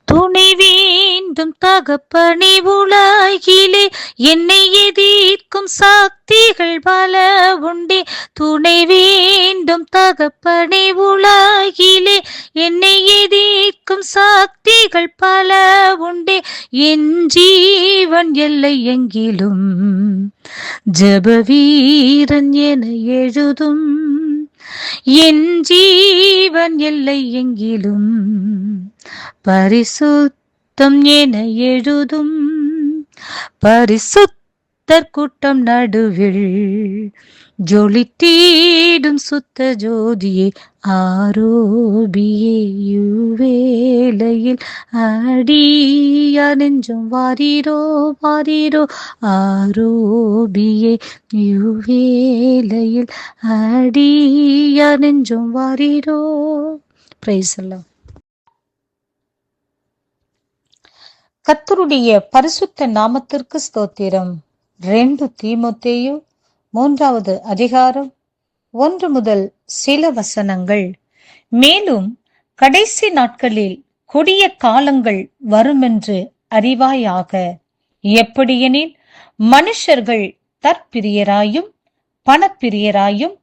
துணை வேண்டும் தகப்பனே, உலகிலே என்னை எதிர்க்கும் சக்திகள் பல உண்டே. துணை வேண்டும் தகப்பனே, உலகிலே என்னை எதிர்க்கும் சக்திகள் பல உண்டே. என் ஜீவன் எல்லை எங்கிலும் ஜெப வீரன் என எழுதும். என் ஜீவன் எல்லை எங்கிலும் பரிசுத்தம் என எழுதும். பரிசுத்தர் கூட்டம் நடுவில் ஜொலித்தீடும் சுத்த ஜோதியே, ஆரோபியே யுவேளையில் அடியா நெஞ்சம் வாரீரோ வாரீரோ. ஆரோபியே யுவேளையில் அடியா நெஞ்சம் வாரீரோ. பிரைஸ் எல்லாம். கர்த்தருடைய பரிசுத்த நாமத்திற்கு ஸ்தோத்திரம். 2 தீமோத்தேயு 3வது அதிகாரம் 1 முதல் சில வசனங்கள். மேலும் கடைசி நாட்களில் கொடிய காலங்கள் வருமென்று அறிவாயாக. எப்படியெனில் மனுஷர்கள் தற்பிரியராயும் பணப்பிரியராயும்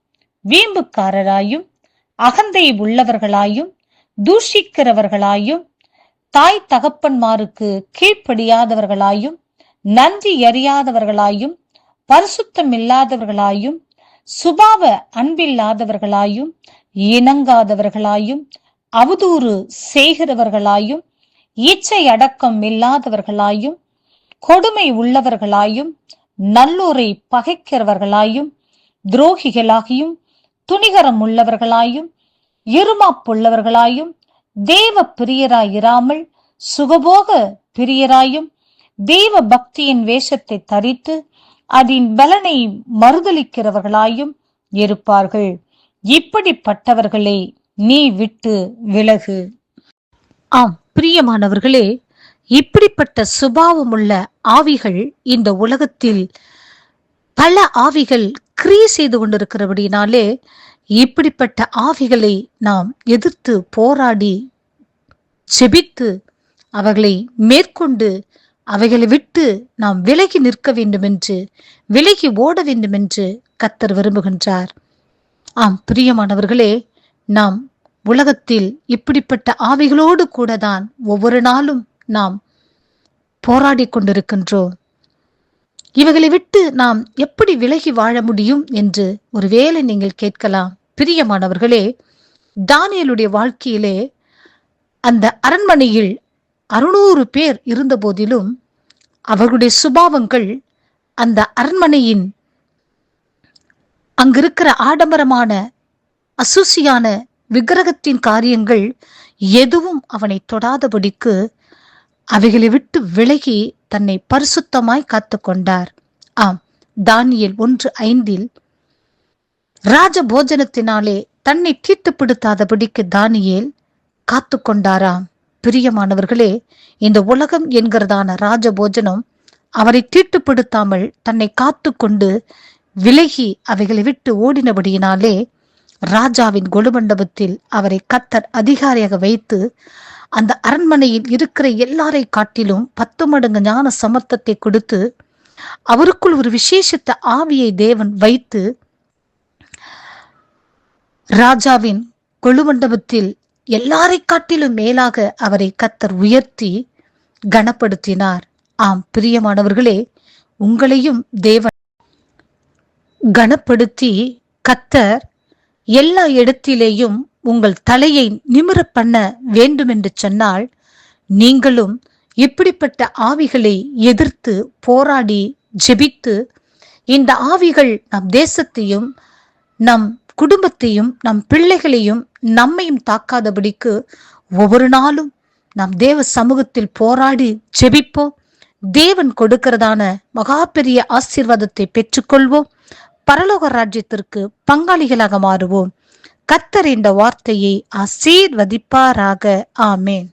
வீம்புக்காரராயும் அகந்தை உள்ளவர்களாயும் தூஷிக்கிறவர்களாயும் தாய் தகப்பன்மாருக்கு கீழ்ப்படியாதவர்களாயும் நன்றி அறியாதவர்களாயும் பரிசுத்தமில்லாதவர்களாயும் சுபாவ அன்பில்லாதவர்களாயும் இணங்காதவர்களாயும் அவதூறு செய்கிறவர்களாயும் இச்சை அடக்கம் இல்லாதவர்களாயும் கொடுமை உள்ளவர்களாயும் நல்லோரை பகைக்கிறவர்களாயும் துரோகிகளாகியும் துணிகரம் உள்ளவர்களாயும் இருமாப்புள்ளவர்களாயும் தேவ பிரியராயிராமல் சுகபோக பிரியராயும் தேவ பக்தியின் வேஷத்தை தரித்து அதன் பலனை மறுதலிக்கிறவர்களாயும் இருப்பார்கள். இப்படிப்பட்டவர்களை நீ விட்டு விலகு. ஆம் பிரியமானவர்களே, இப்படிப்பட்ட சுபாவமுள்ள ஆவிகள் இந்த உலகத்தில் பல ஆவிகள் கிரியை செய்து கொண்டிருக்கிறபடினாலே இப்படிப்பட்ட ஆவிகளை நாம் எதிர்த்து போராடி ஜெபித்து அவர்களை மேற்கொண்டு அவைகளை விட்டு நாம் விலகி நிற்க வேண்டும் என்று, விலகி ஓட வேண்டும் என்று கர்த்தர் விரும்புகின்றார். ஆம் பிரியமானவர்களே, நாம் உலகத்தில் இப்படிப்பட்ட ஆவிகளோடு கூட தான் ஒவ்வொரு நாளும் நாம் போராடி கொண்டிருக்கின்றோம். இவைகளை விட்டு நாம் எப்படி விலகி வாழ முடியும் என்று ஒருவேளை நீங்கள் கேட்கலாம். பிரியமானவர்களே, தானியேலுடைய வாழ்க்கையிலே அந்த அரண்மனையில் 600 பேர் இருந்த போதிலும் அவர்களுடைய சுபாவங்கள் அந்த அரண்மனையின் அங்கிருக்கிற ஆடம்பரமான அசூசியான விக்கிரகத்தின் காரியங்கள் எதுவும் அவனை தொடாதபடிக்கு அவைகளை விட்டு விலகி தன்னை பரிசுத்தமாய் காத்து கொண்டார். ஆம், தானியேல் 1:5 ராஜ போஜனத்தினாலே தன்னை தீட்டுப்படுத்தாதபடிக்கு தானியேல் காத்து கொண்டாராம். பிரியமானவர்களே, இந்த உலகம் என்கிறதான ராஜ போஜனம் அவரை தீட்டுப்படுத்தாமல் தன்னை காத்து கொண்டு விலகி அவைகளை விட்டு ஓடினபடியினாலே ராஜாவின் கொலுமண்டபத்தில் அவரை கர்த்தர் அதிகாரியாக வைத்து அந்த அரண்மனையில் இருக்கிற எல்லாரை காட்டிலும் 10 மடங்கு ஞான சமர்த்தத்தை கொடுத்து அவருக்குள் ஒரு விசேஷித்த ஆவியை தேவன் வைத்து ராஜாவின் கொலுமண்டபத்தில் எல்லாரை காட்டிலும் மேலாக அவரை கர்த்தர் உயர்த்தி கனப்படுத்தினார். ஆம் பிரியமானவர்களே, உங்களையும் தேவன் கனப்படுத்தி கர்த்தர் எல்லா இடத்திலேயும் உங்கள் தலையை நிமிர பண்ண வேண்டும் என்று சொன்னால், நீங்களும் இப்படிப்பட்ட ஆவிகளை எதிர்த்து போராடி ஜெபித்து இந்த ஆவிகள் நம் தேசத்தையும் நம் குடும்பத்தையும் நம் பிள்ளைகளையும் நம்மையும் தாக்காதபடிக்கு ஒவ்வொரு நாளும் நாம் தேவ சமூகத்தில் போராடி ஜெபிப்போம். தேவன் கொடுக்கிறதான மகா பெரிய ஆசீர்வாதத்தை பெற்றுக்கொள்வோம். பரலோக ராஜ்யத்திற்கு பங்காளிகளாக மாறுவோம். கர்த்தர் இந்த வார்த்தையை ஆசீர்வதிப்பாராக. ஆமேன்.